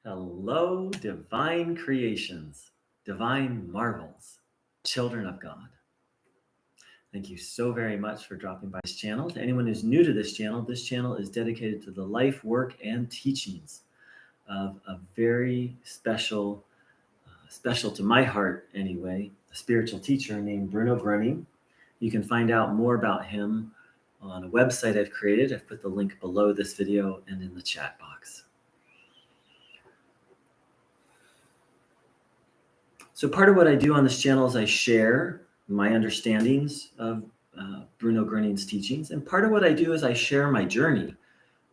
Hello, divine creations, divine marvels, children of God. Thank you so very much for dropping by this channel. To anyone who's new to this channel is dedicated to the life, work, and teachings of a very special to my heart anyway, a spiritual teacher named Bruno Groening. You can find out more about him on a website I've created. I've put the link below this video and in the chat box. So part of what I do on this channel is I share my understandings of Bruno Groening's teachings. And part of what I do is I share my journey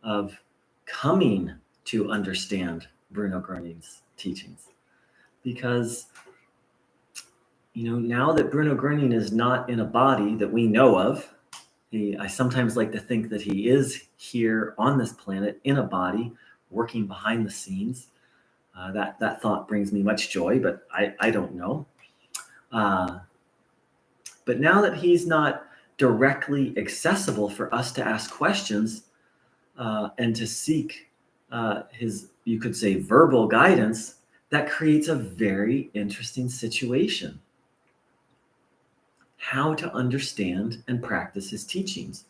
of coming to understand Bruno Groening's teachings. Because, now that Bruno Groening is not in a body that we know of, I sometimes like to think that he is here on this planet in a body, working behind the scenes. That thought brings me much joy, but I don't know. But now that he's not directly accessible for us to ask questions and to seek his, you could say, verbal guidance, that creates a very interesting situation. How to understand and practice his teachings.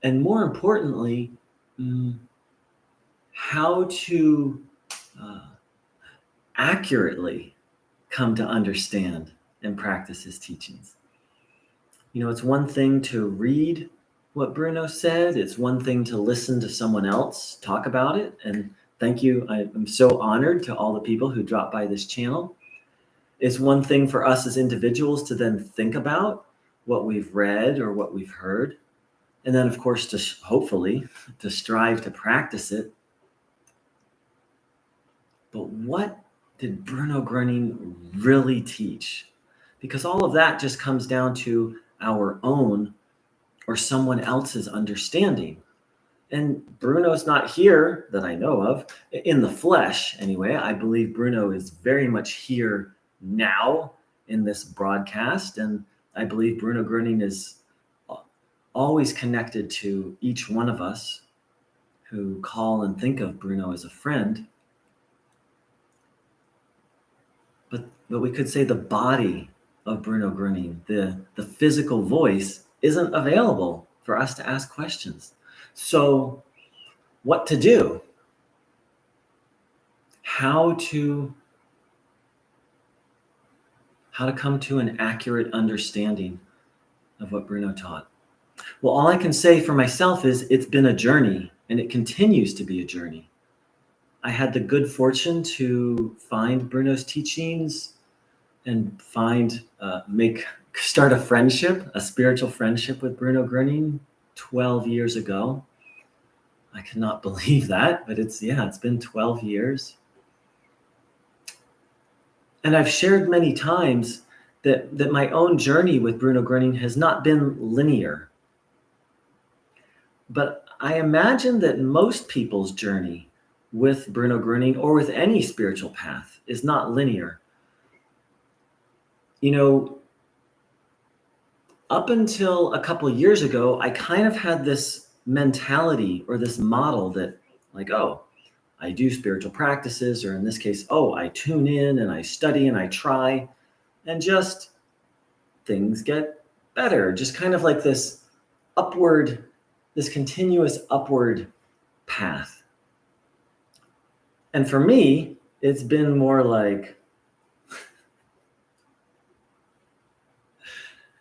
And more importantly, how to accurately come to understand and practice his teachings. It's one thing to read what Bruno said. It's one thing to listen to someone else talk about it. And thank you. I'm so honored to all the people who dropped by this channel. It's one thing for us as individuals to then think about what we've read or what we've heard. And then, of course, to hopefully to strive to practice it. But what did Bruno Groening really teach? Because all of that just comes down to our own or someone else's understanding. And Bruno's not here that I know of, in the flesh anyway. I believe Bruno is very much here now in this broadcast. And I believe Bruno Groening is always connected to each one of us who call and think of Bruno as a friend. But we could say the body of Bruno Groening, the physical voice, isn't available for us to ask questions. So what to do? How to come to an accurate understanding of what Bruno taught? Well, all I can say for myself is it's been a journey, and it continues to be a journey. I had the good fortune to find Bruno's teachings and start a friendship, a spiritual friendship with Bruno Groening 12 years ago. I cannot believe that, but it's been 12 years. And I've shared many times that my own journey with Bruno Groening has not been linear. But I imagine that most people's journey with Bruno Groening or with any spiritual path is not linear. Up until a couple of years ago, I kind of had this mentality or this model that I do spiritual practices, or in this case, I tune in and I study and I try, and just things get better. Just kind of like this continuous upward path. And for me, it's been more like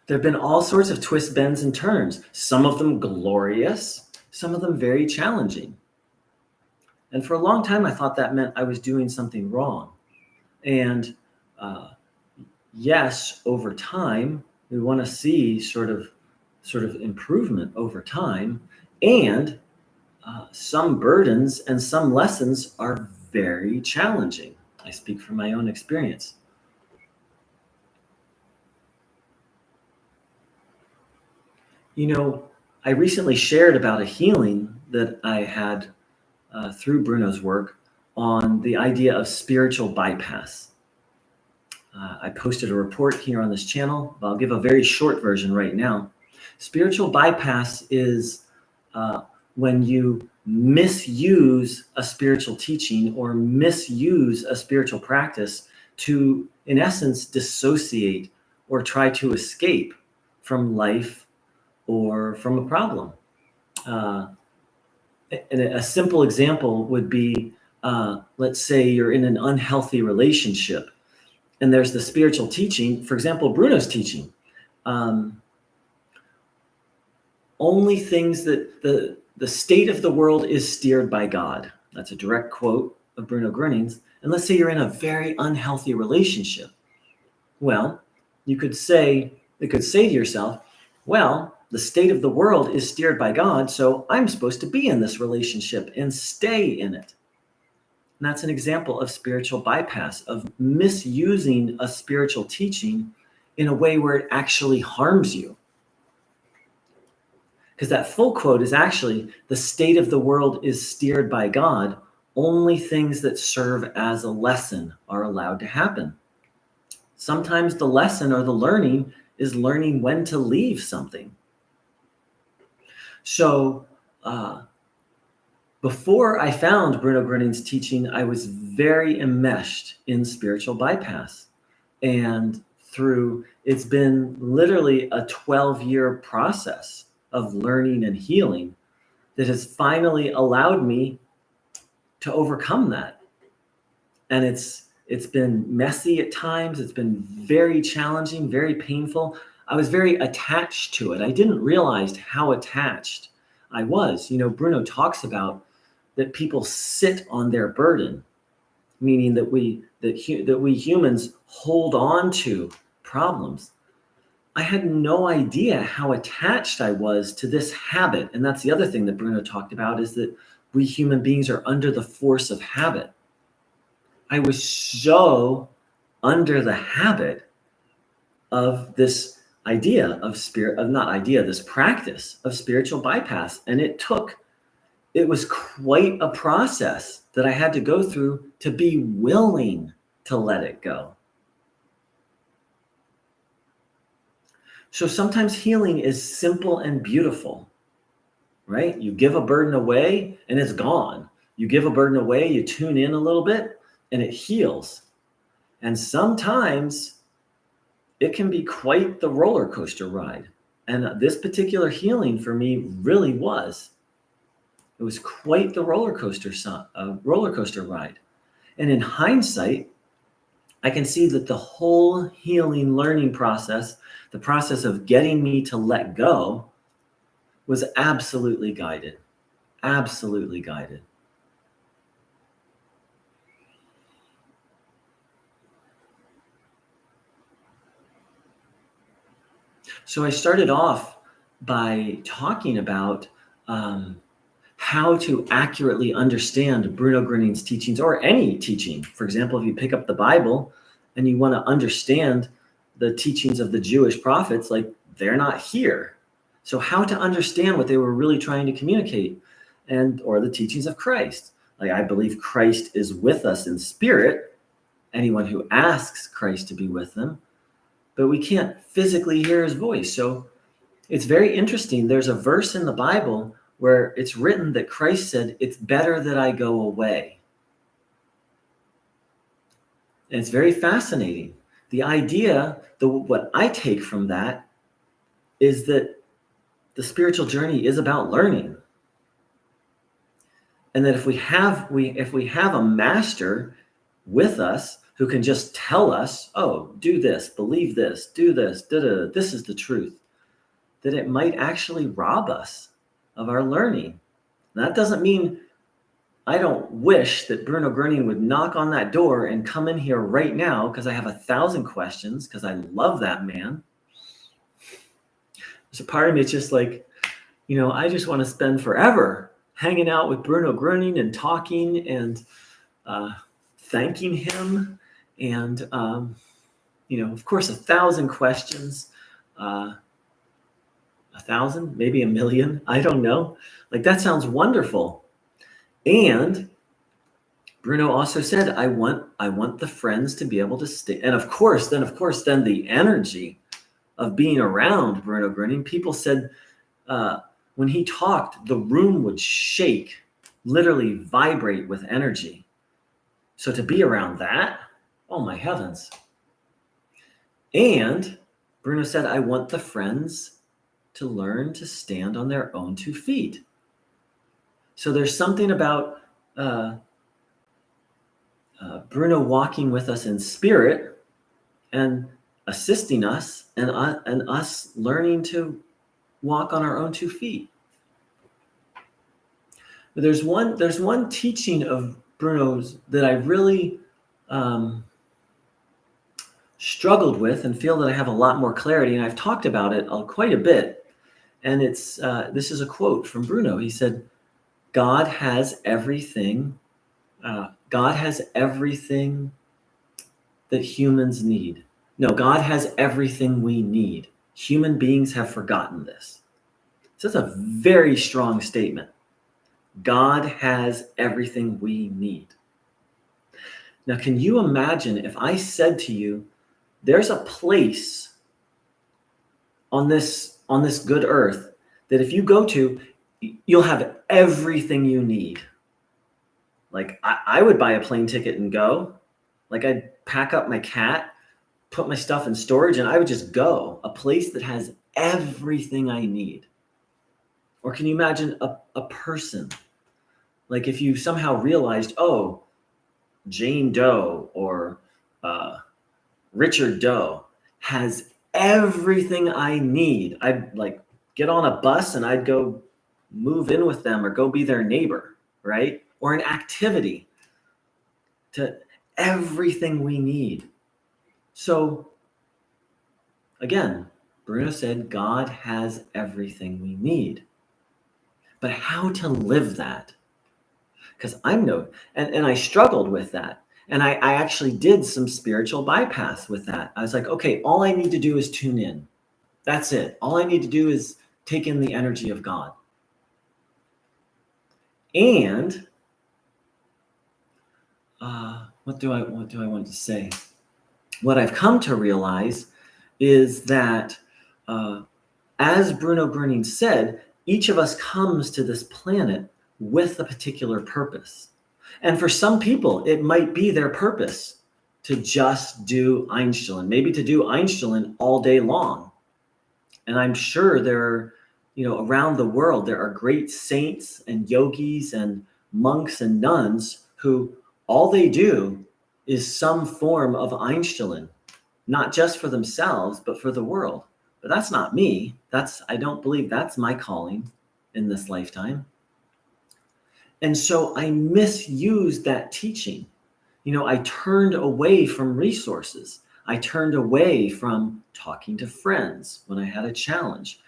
there have been all sorts of twists, bends, and turns. Some of them glorious, some of them very challenging. And for a long time, I thought that meant I was doing something wrong. And yes, over time, we want to see sort of improvement over time. And some burdens and some lessons are very challenging. I speak from my own experience. I recently shared about a healing that I had through Bruno's work on the idea of spiritual bypass. I posted a report here on this channel, but I'll give a very short version right now. Spiritual bypass is when you misuse a spiritual teaching or misuse a spiritual practice to, in essence, dissociate or try to escape from life or from a problem. And a simple example would be, let's say you're in an unhealthy relationship and there's the spiritual teaching, for example, Bruno's teaching. Only things that the state of the world is steered by God. That's a direct quote of Bruno Groening's. And let's say you're in a very unhealthy relationship. Well, it could say to yourself, well, the state of the world is steered by God, so I'm supposed to be in this relationship and stay in it. And that's an example of spiritual bypass, of misusing a spiritual teaching in a way where it actually harms you. Because that full quote is actually, the state of the world is steered by God. Only things that serve as a lesson are allowed to happen. Sometimes the lesson or the learning is learning when to leave something. So before I found Bruno Groening's teaching, I was very enmeshed in spiritual bypass. And it's been literally a 12-year process of learning and healing that has finally allowed me to overcome that. And it's been messy at times. It's been very challenging, very painful. I was very attached to it. I didn't realize how attached I was. Bruno talks about that people sit on their burden, meaning that we humans hold on to problems. I had no idea how attached I was to this habit. And that's the other thing that Bruno talked about, is that we human beings are under the force of habit. I was so under the habit of this this practice of spiritual bypass. And it was quite a process that I had to go through to be willing to let it go. So sometimes healing is simple and beautiful, right? You give a burden away and it's gone. You give a burden away, you tune in a little bit, and it heals. And sometimes it can be quite the roller coaster ride. And this particular healing for me really was. It was quite the roller coaster ride. And in hindsight, I can see that the whole healing learning process, the process of getting me to let go, was absolutely guided. Absolutely guided. So I started off by talking about how to accurately understand Bruno Groening's teachings, or any teaching. For example, if you pick up the Bible and you want to understand the teachings of the Jewish prophets, like, they're not here. So how to understand what they were really trying to communicate, or the teachings of Christ. Like, I believe Christ is with us in spirit, anyone who asks Christ to be with them, but we can't physically hear his voice. So it's very interesting. There's a verse in the Bible where it's written that Christ said, "It's better that I go away." And it's very fascinating. The idea, what I take from that, is that the spiritual journey is about learning. And that if we have a master with us who can just tell us, oh, do this, believe this, do this, this is the truth, that it might actually rob us of our learning. That doesn't mean I don't wish that Bruno Groening would knock on that door and come in here right now, because I have 1,000 questions, because I love that man. There's a part of me, it's just like, I just want to spend forever hanging out with Bruno Groening and talking and thanking him. And, of course, 1,000 questions, 1,000, maybe 1,000,000. I don't know. Like, that sounds wonderful. And Bruno also said, I want the friends to be able to stay. And of course, then the energy of being around Bruno Groening, people said, when he talked, the room would shake. literally vibrate with energy. So to be around that, oh my heavens. And Bruno said, I want the friends to learn to stand on their own 2 feet. So there's something about Bruno walking with us in spirit and assisting us, and us learning to walk on our own 2 feet. But there's one teaching of Bruno's that I really struggled with and feel that I have a lot more clarity, and I've talked about it quite a bit. And it's this is a quote from Bruno. He said, God has everything that humans need. No, God has everything we need. Human beings have forgotten this. So that's a very strong statement. God has everything we need. Now, can you imagine if I said to you, there's a place on this good earth that if you go to, you'll have everything you need. Like I would buy a plane ticket and go. Like I'd pack up my cat, put my stuff in storage, and I would just go. A place that has everything I need. Or can you imagine a person? Like if you somehow realized, oh, Jane Doe or Richard Doe has everything I need. I'd like get on a bus and I'd go move in with them or go be their neighbor, right? Or an activity to everything we need. So again, Bruno said God has everything we need. But how to live that? Because and I struggled with that. And I actually did some spiritual bypass with that. I was like, okay, all I need to do is tune in. That's it. All I need to do is take in the energy of God. And what do I want to say? What I've come to realize is that, as Bruno Groening said, each of us comes to this planet with a particular purpose. And for some people, it might be their purpose to just do Einstein, maybe to do Einstein all day long. And I'm sure there are, around the world, there are great saints and yogis and monks and nuns who all they do is some form of Einstein, not just for themselves, but for the world. But that's not me. I don't believe that's my calling in this lifetime. And so I misused that teaching. I turned away from resources. I turned away from talking to friends when I had a challenge,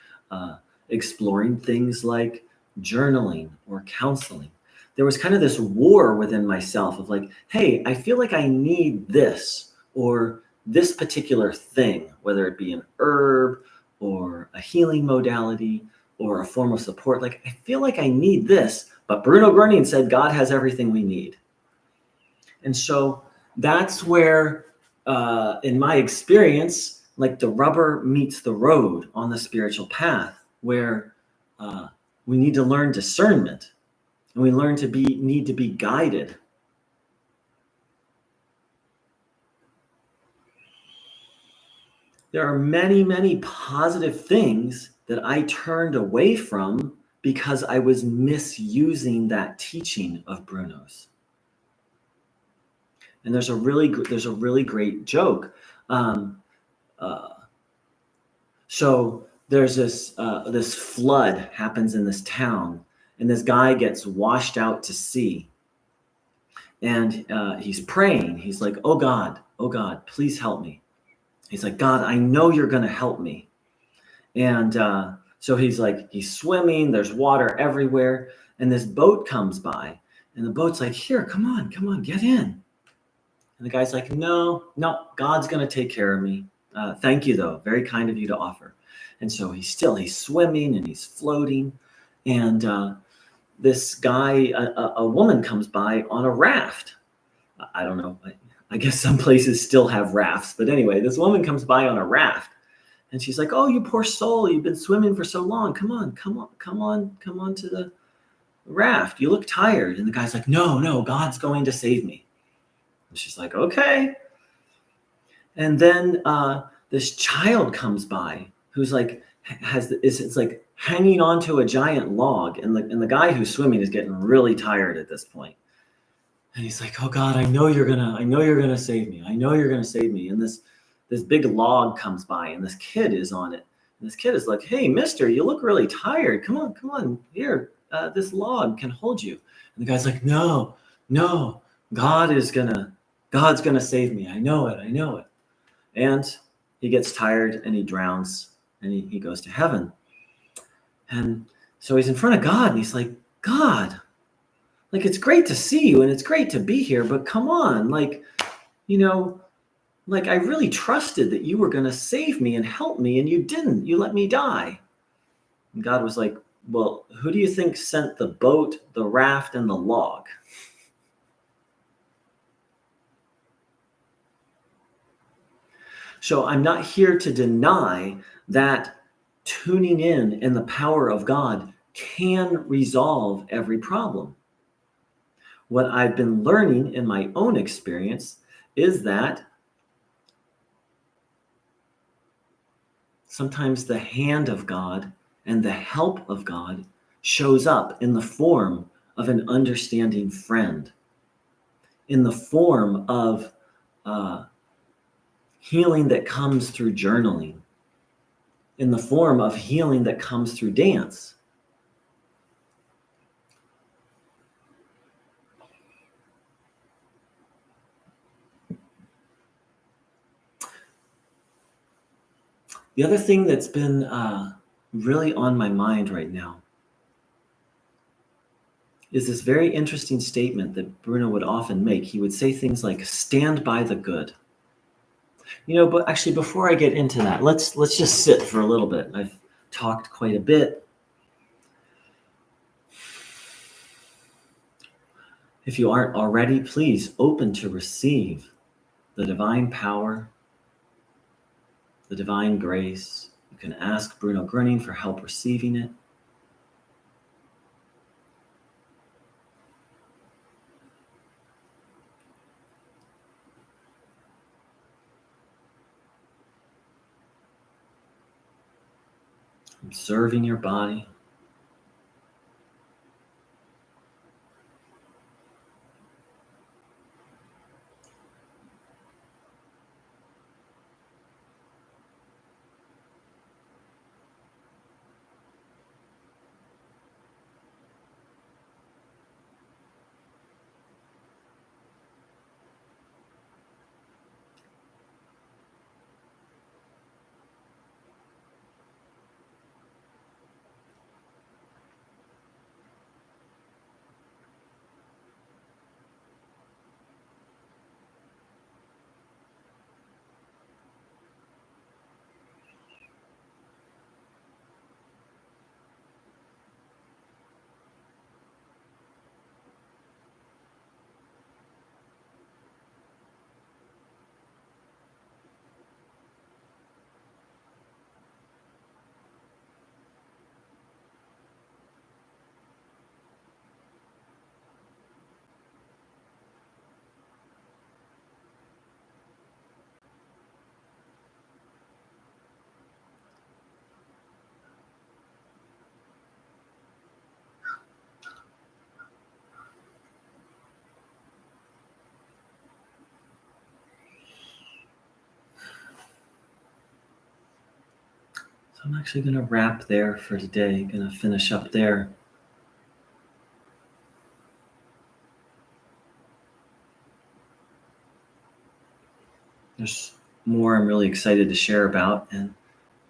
exploring things like journaling or counseling. There was kind of this war within myself of like, hey, I feel like I need this or this particular thing, whether it be an herb or a healing modality or a form of support. Like, I feel like I need this, but Bruno Groening said God has everything we need. And so that's where, in my experience, like the rubber meets the road on the spiritual path, where we need to learn discernment and we need to be guided. There are many, many positive things that I turned away from because I was misusing that teaching of Bruno's. And there's a really great joke. So there's this flood happens in this town, and this guy gets washed out to sea. And he's praying. He's like, oh God, please help me. He's like, God, I know you're going to help me. And so he's swimming. There's water everywhere. And this boat comes by. And the boat's like, here, come on, get in. And the guy's like, no, God's going to take care of me. Thank you, though. Very kind of you to offer. And so he's swimming and he's floating. And this guy, a woman comes by on a raft. I don't know. I guess some places still have rafts. But anyway, this woman comes by on a raft. And she's like, oh, you poor soul. You've been swimming for so long. Come on to raft. You look tired. And the guy's like, no, God's going to save me. And she's like, okay. And then this child comes by who's like, it's like hanging onto a giant log. And the guy who's swimming is getting really tired at this point. And he's like, oh God, I know you're gonna save me. I know you're gonna save me. And this big log comes by and this kid is on it. And this kid is like, hey, mister, you look really tired. Come on, here. This log can hold you. And the guy's like, no, God's gonna save me. I know it. And he gets tired and he drowns and he goes to heaven. And so he's in front of God and he's like, God, like, it's great to see you and it's great to be here, but come on, like, like I really trusted that you were going to save me and help me, and you didn't. You let me die. And God was like, well, who do you think sent the boat, the raft, and the log? So I'm not here to deny that tuning in and the power of God can resolve every problem. What I've been learning in my own experience is that sometimes the hand of God and the help of God shows up in the form of an understanding friend, in the form of healing that comes through journaling, in the form of healing that comes through dance. The other thing that's been really on my mind right now is this very interesting statement that Bruno would often make. He would say things like, stand by the good. But actually, before I get into that, let's just sit for a little bit. I've talked quite a bit. If you aren't already, please open to receive the divine power, the divine grace. You can ask Bruno Groening for help receiving it. Observing your body. So I'm actually going to wrap there for today. Going to finish up there. There's more I'm really excited to share about, and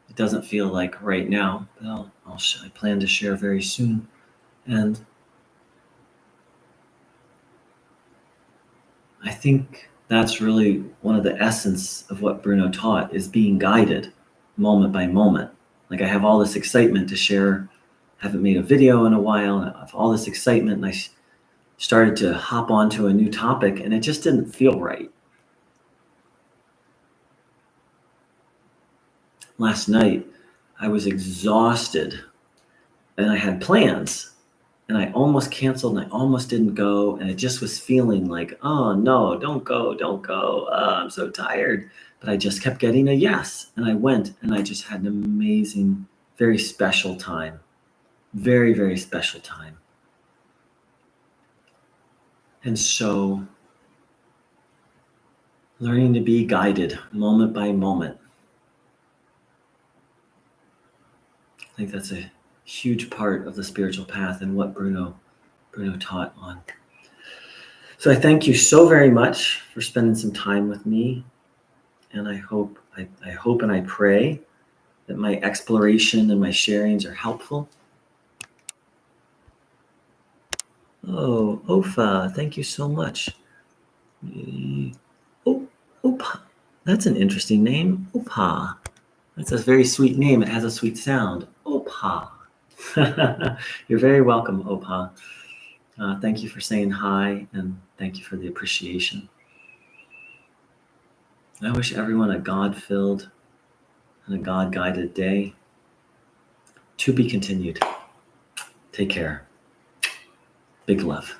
it doesn't feel like right now, but I plan to share very soon. And I think that's really one of the essence of what Bruno taught, is being guided moment by moment. Like, I have all this excitement to share. I haven't made a video in a while, and I have all this excitement, and I started to hop onto a new topic, and it just didn't feel right. Last night, I was exhausted, and I had plans. and I almost canceled and I almost didn't go. And it just was feeling like, oh no, don't go, don't go. I'm so tired. But I just kept getting a yes. And I went and I just had an amazing, very special time. Very, very special time. And so learning to be guided moment by moment. I think that's a huge part of the spiritual path and what Bruno taught on. So I thank you so very much for spending some time with me. And I hope and I pray that my exploration and my sharings are helpful. Oh, Ofa, thank you so much. Oh, Opa, that's an interesting name. Opa. That's a very sweet name. It has a sweet sound. Opa. You're very welcome, Opa. Thank you for saying hi, and thank you for the appreciation. I wish everyone a God-filled and a God-guided day. To be continued. Take care. Big love.